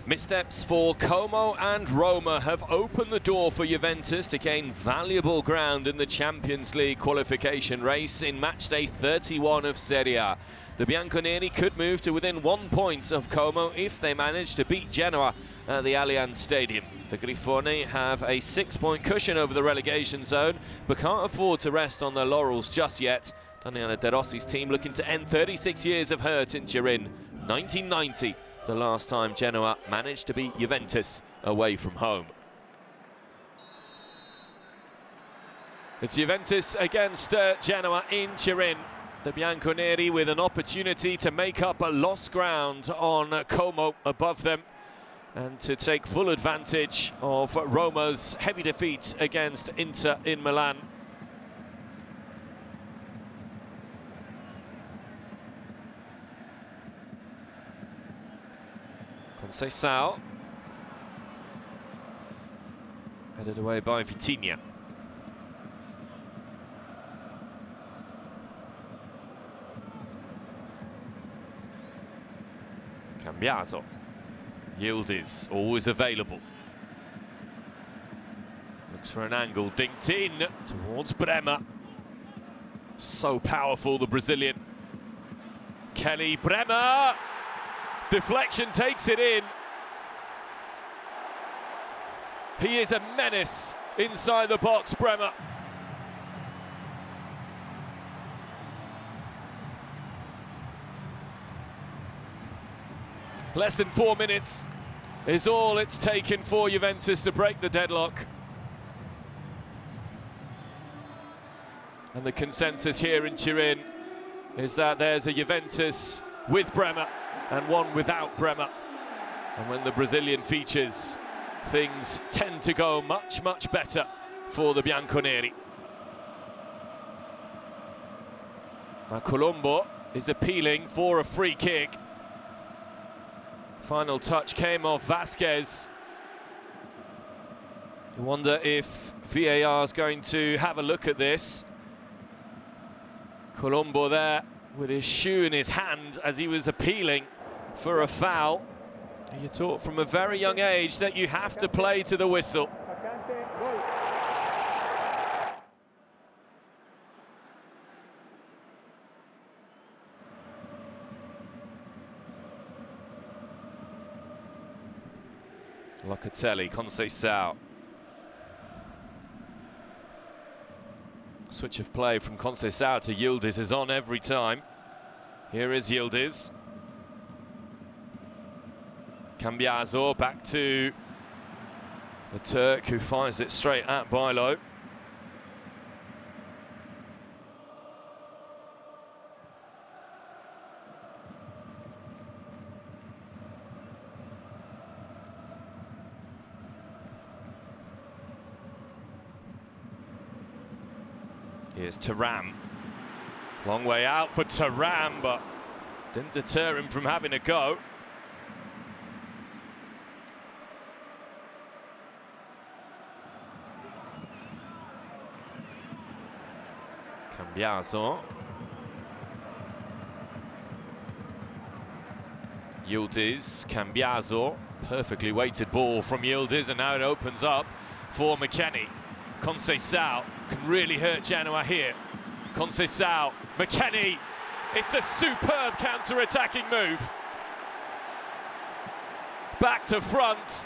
Missteps for Como and Roma have opened the door for Juventus to gain valuable ground in the Champions League qualification race in matchday 31 of Serie A. The Bianconeri could move to within 1 point of Como if they manage to beat Genoa at the Allianz Stadium. The Grifoni have a 6-point cushion over the relegation zone, but can't afford to rest on their laurels just yet. Daniele De Rossi's team looking to end 36 years of hurt in Turin. 1990. The last time Genoa managed to beat Juventus away from home. It's Juventus against Genoa in Turin. The Bianconeri with an opportunity to make up a lost ground on Como above them and to take full advantage of Roma's heavy defeat against Inter in Milan. Conceição, headed away by Vitinha. Cambiaso. Yildiz, always available. Looks for an angle, dinked in towards Bremer. So powerful, the Brazilian. Kelly, Bremer! Deflection takes it in. He is a menace inside the box, Bremer. Less than 4 minutes is all it's taken for Juventus to break the deadlock. And the consensus here in Turin is that there's a Juventus with Bremer and one without Bremer. And when the Brazilian features, things tend to go much, much better for the Bianconeri. Now Colombo is appealing for a free kick. Final touch came off Vasquez. You wonder if VAR is going to have a look at this. Colombo there with his shoe in his hand as he was appealing for a foul. You're taught from a very young age that you have to play to the whistle. Locatelli, Conceição. Switch of play from Conceição to Yildiz is on every time. Here is Yildiz. Cambiaso back to the Turk, who fires it straight at Bailo. Here's Thuram. Long way out for Thuram, but didn't deter him from having a go. Cambiaso. Yildiz, Cambiaso. Perfectly weighted ball from Yildiz, and now it opens up for McKennie. Conceição can really hurt Genoa here. Conceição, McKennie. It's a superb counter-attacking move. Back to front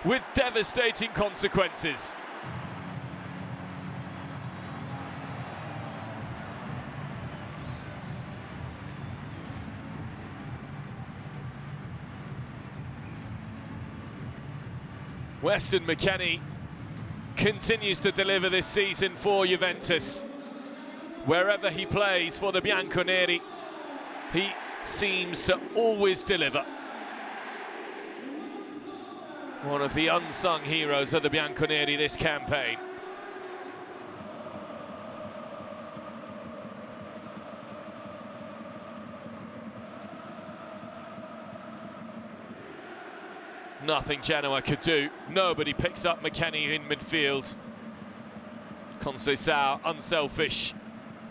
with devastating consequences. Weston McKennie continues to deliver this season for Juventus. Wherever he plays for the Bianconeri, he seems to always deliver. One of the unsung heroes of the Bianconeri this campaign. Nothing Genoa could do. Nobody picks up McKennie in midfield. Conceição, unselfish.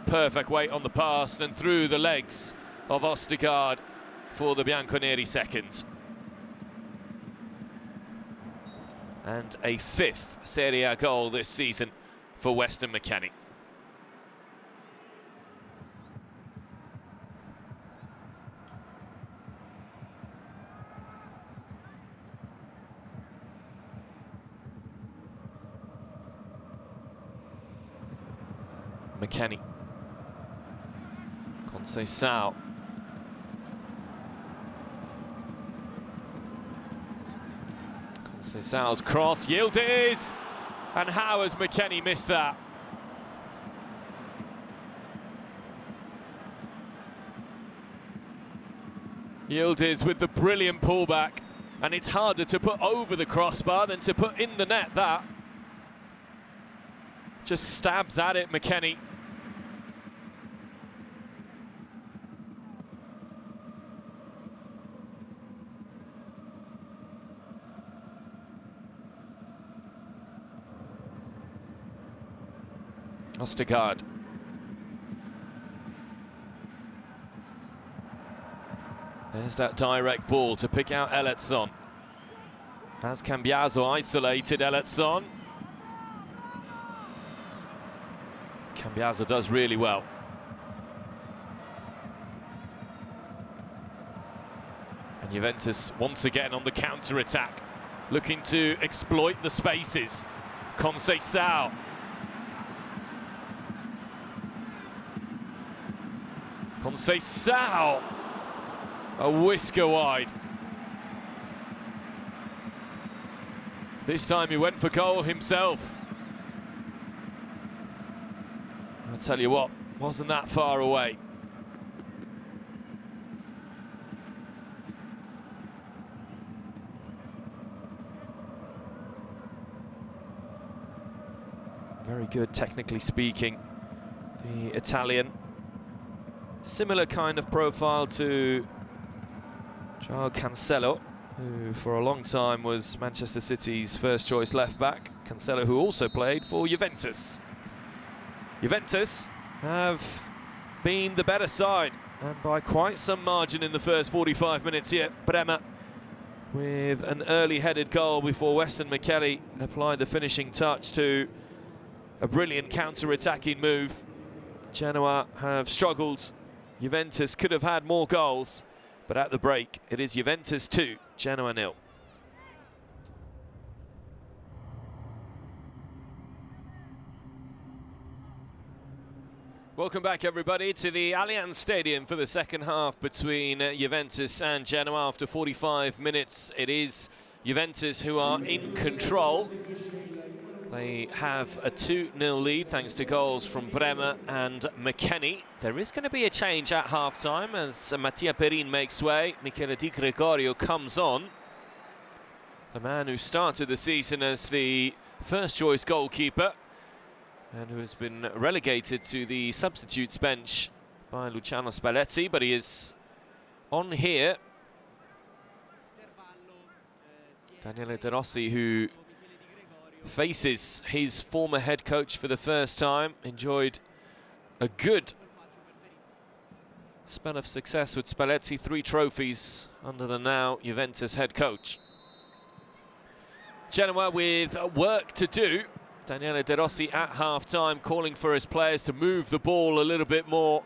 Perfect weight on the pass and through the legs of Ostergaard for the Bianconeri seconds. and a 5th Serie A goal this season for Weston McKennie. McKennie, Conceição, Conceição's cross, Yildiz, and how has McKennie missed that? Yildiz with the brilliant pullback, and it's harder to put over the crossbar than to put in the net. That just stabs at it, McKennie. Ostergaard. There's that direct ball to pick out Elletson. Has Cambiaso isolated Elletson. Cambiaso does really well. And Juventus once again on the counter-attack, looking to exploit the spaces. Conceição. Conceição, a whisker wide. This time he went for goal himself. I'll tell you what, wasn't that far away. Very good, technically speaking, the Italian. Similar kind of profile to João Cancelo, who for a long time was Manchester City's first choice left back. Cancelo, who also played for Juventus. Juventus have been the better side, and by quite some margin in the first 45 minutes here. Bremer with an early headed goal before Weston McKennie applied the finishing touch to a brilliant counter-attacking move. Genoa have struggled. Juventus could have had more goals, but at the break, it is Juventus 2, Genoa 0. Welcome back, everybody, to the Allianz Stadium for the second half between Juventus and Genoa. After 45 minutes, it is Juventus who are in control. They have a 2-0 lead thanks to goals from Bremer and McKennie. There is going to be a change at half-time as Mattia Perin makes way. Michele Di Gregorio comes on. The man who started the season as the first-choice goalkeeper and who has been relegated to the substitutes bench by Luciano Spalletti, but he is on here. Daniele De Rossi, who faces his former head coach for the first time, enjoyed a good spell of success with Spalletti, 3 trophies under the now Juventus head coach. Genoa with work to do. Daniele De Rossi at half-time calling for his players to move the ball a little bit more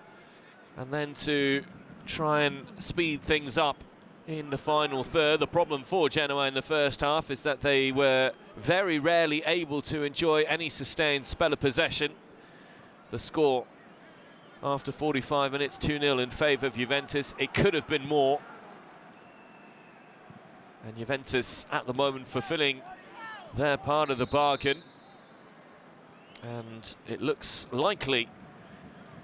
and then to try and speed things up in the final third. The problem for Genoa in the first half is that they were very rarely able to enjoy any sustained spell of possession. The score after 45 minutes, 2-0 in favour of Juventus. It could have been more. And Juventus at the moment fulfilling their part of the bargain. And it looks likely,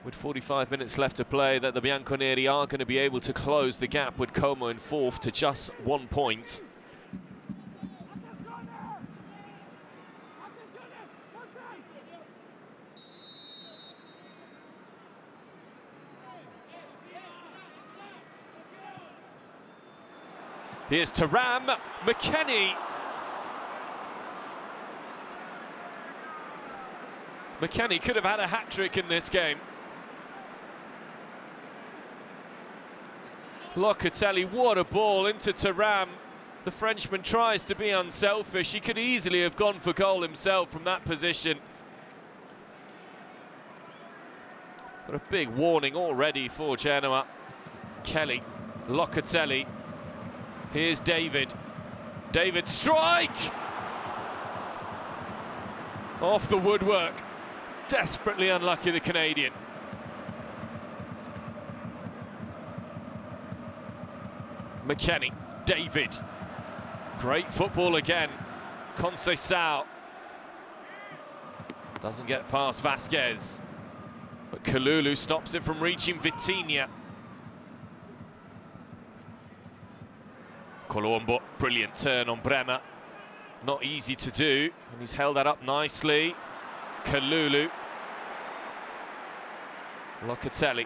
with 45 minutes left to play, that the Bianconeri are going to be able to close the gap with Como in 4th to just 1 point. Here's Thuram, McKennie. McKennie could have had a hat-trick in this game. Locatelli, what a ball into Thuram. The Frenchman tries to be unselfish. He could easily have gone for goal himself from that position. But a big warning already for Genoa. Kelly, Locatelli. Here's David. David, strike! Off the woodwork. Desperately unlucky, the Canadian. McKennie, David. Great football again. Conceição. Doesn't get past Vasquez. But Kalulu stops it from reaching Vitinha. Colombo, brilliant turn on Bremer. Not easy to do, and he's held that up nicely. Kalulu. Locatelli.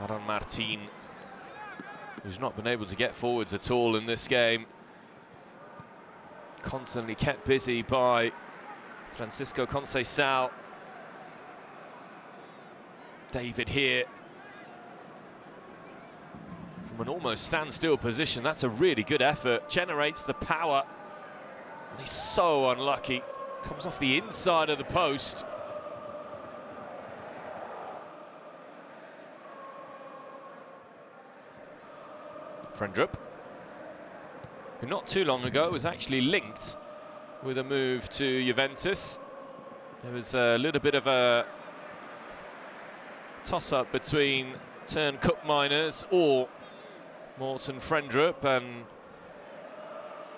Aaron Martin, who's not been able to get forwards at all in this game. Constantly kept busy by Francisco Conceição. David here. From an almost standstill position, that's a really good effort. Generates the power. And he's so unlucky. Comes off the inside of the post. Frendrup, who not too long ago was actually linked with a move to Juventus. There was a little bit of a toss-up between Turn Cup Miners or Morten Frendrup, and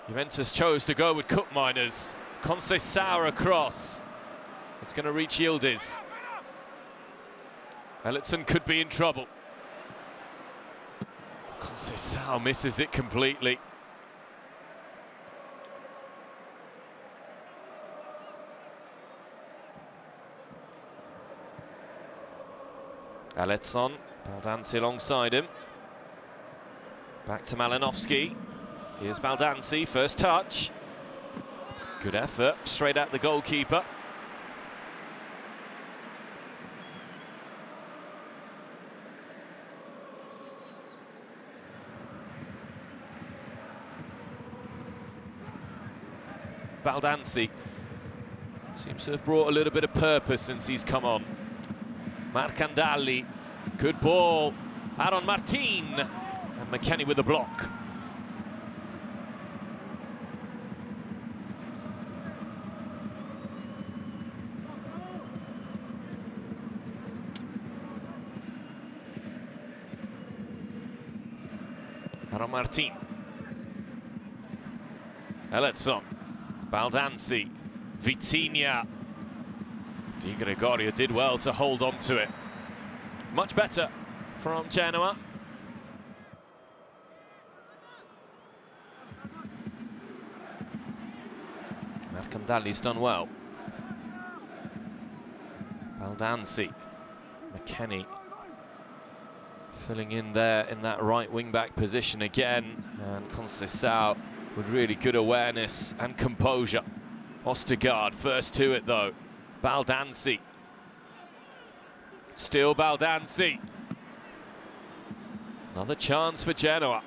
Juventus chose to go with Cup Miners. Conceição across. It's going to reach Yildiz. Ellison could be in trouble. Conceição misses it completely. Ellison, Baldanzi alongside him. Back to Malinovsky. Here's Baldanzi, first touch. Good effort, straight at the goalkeeper. Baldanzi seems to have brought a little bit of purpose since he's come on. Marcandali, good ball. Aaron Martin, and McKennie with the block. Aaron Martin. Ellison. Baldanzi, Vitinha. Di Gregorio did well to hold on to it. Much better from Genoa. Marcandali's done well. Baldanzi, McKennie filling in there in that right wing-back position again, and Conceição with really good awareness and composure. Ostergaard first to it though. Baldanzi. Still Baldanzi. Another chance for Genoa.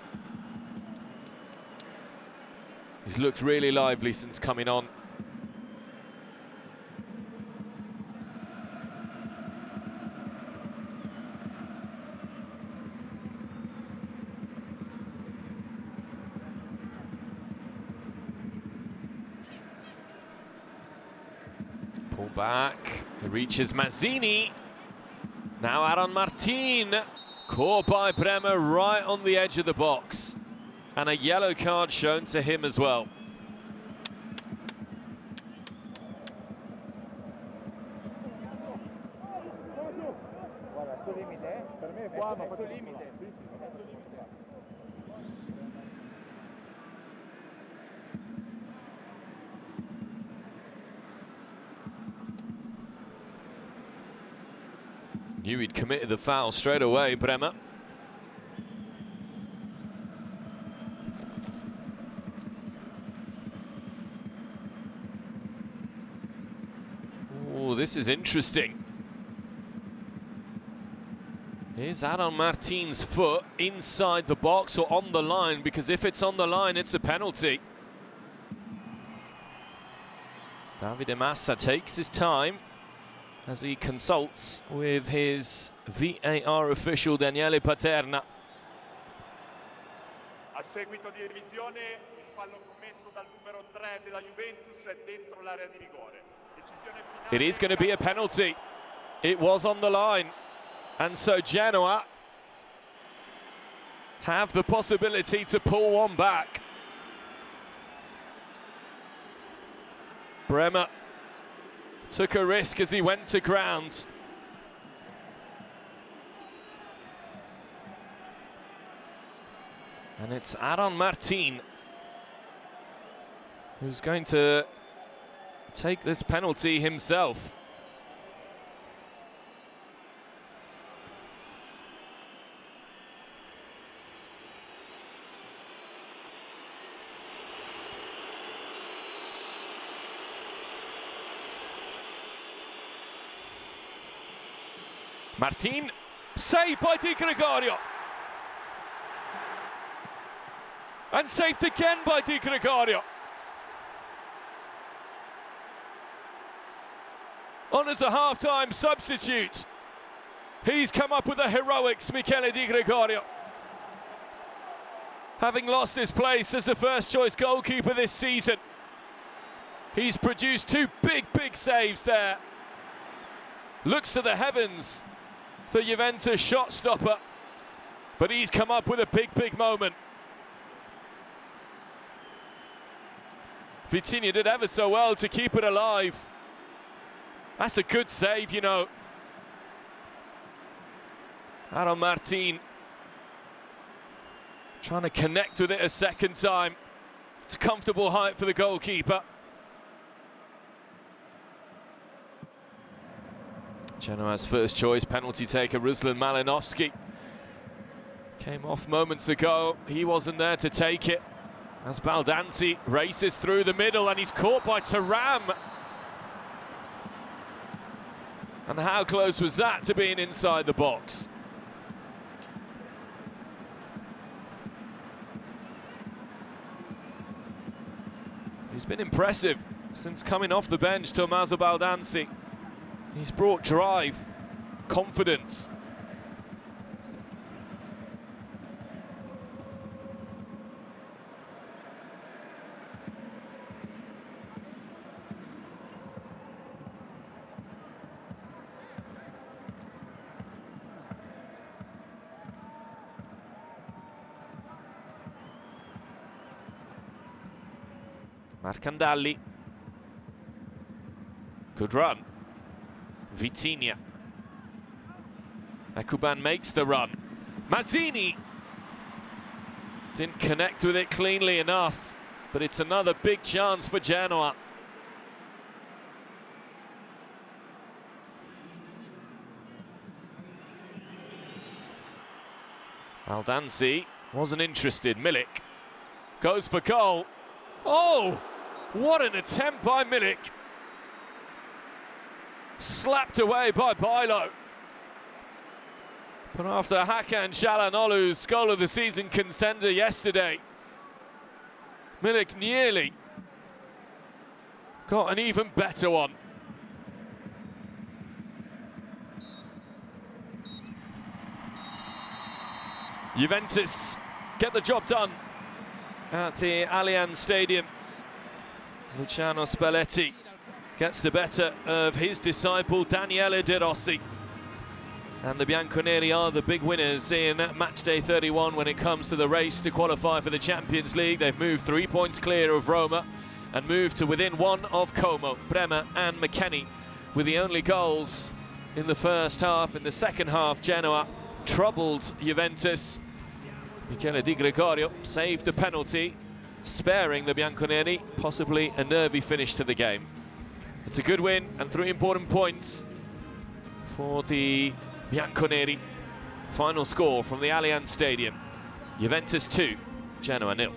He's looked really lively since coming on. Pull back, it reaches Mazzini. Now Aaron Martin, caught by Bremer right on the edge of the box. And a yellow card shown to him as well. Knew he'd committed the foul straight away, Bremer. this is interesting. Is Aaron Martin's foot inside the box or on the line? Because if it's on the line, it's a penalty. Davide Massa takes his time as he consults with his VAR official Daniele Paterna. A seguito di revisione, il fallo commesso dal numero 3 della Juventus è dentro l'area di rigore. Decisione finale. It is going to be a penalty. It was on the line. And so Genoa have the possibility to pull one back. Bremer took a risk as he went to ground. And it's Aaron Martin who's going to take this penalty himself. Martin, saved by Di Gregorio. And saved again by Di Gregorio. On as a half-time substitute. He's come up with a heroics, Michele Di Gregorio. Having lost his place as the first-choice goalkeeper this season, he's produced two big saves there. Looks to the heavens, the Juventus shot stopper, but he's come up with a big moment. Vitinha did ever so well to keep it alive. That's a good save, you know. Aaron Martin trying to connect with it a second time. It's a comfortable height for the goalkeeper. Genoa's first choice penalty taker, Ruslan Malinovsky, came off moments ago. He wasn't there to take it. As Baldanzi races through the middle and he's caught by Thuram. And how close was that to being inside the box? He's been impressive since coming off the bench, Tommaso Baldanzi. He's brought drive, confidence. Marcandalli. Good run. Vitinha. Ekuban makes the run. Mazzini didn't connect with it cleanly enough, but it's another big chance for Genoa. Baldanzi wasn't interested. Milik goes for goal. Oh, what an attempt by Milik. Slapped away by Bailo. But after Hakan Çalhanoğlu's goal of the season contender yesterday, Milik nearly got an even better one. Juventus get the job done at the Allianz Stadium. Luciano Spalletti gets the better of his disciple Daniele De Rossi. And the Bianconeri are the big winners in matchday 31 when it comes to the race to qualify for the Champions League. They've moved 3 points clear of Roma and moved to within 1 of Como. Bremer and McKennie with the only goals in the first half. In the second half, Genoa troubled Juventus. Michele Di Gregorio saved a penalty, sparing the Bianconeri possibly a nervy finish to the game. It's a good win and 3 important points for the Bianconeri. Final score from the Allianz Stadium: Juventus 2, Genoa 0.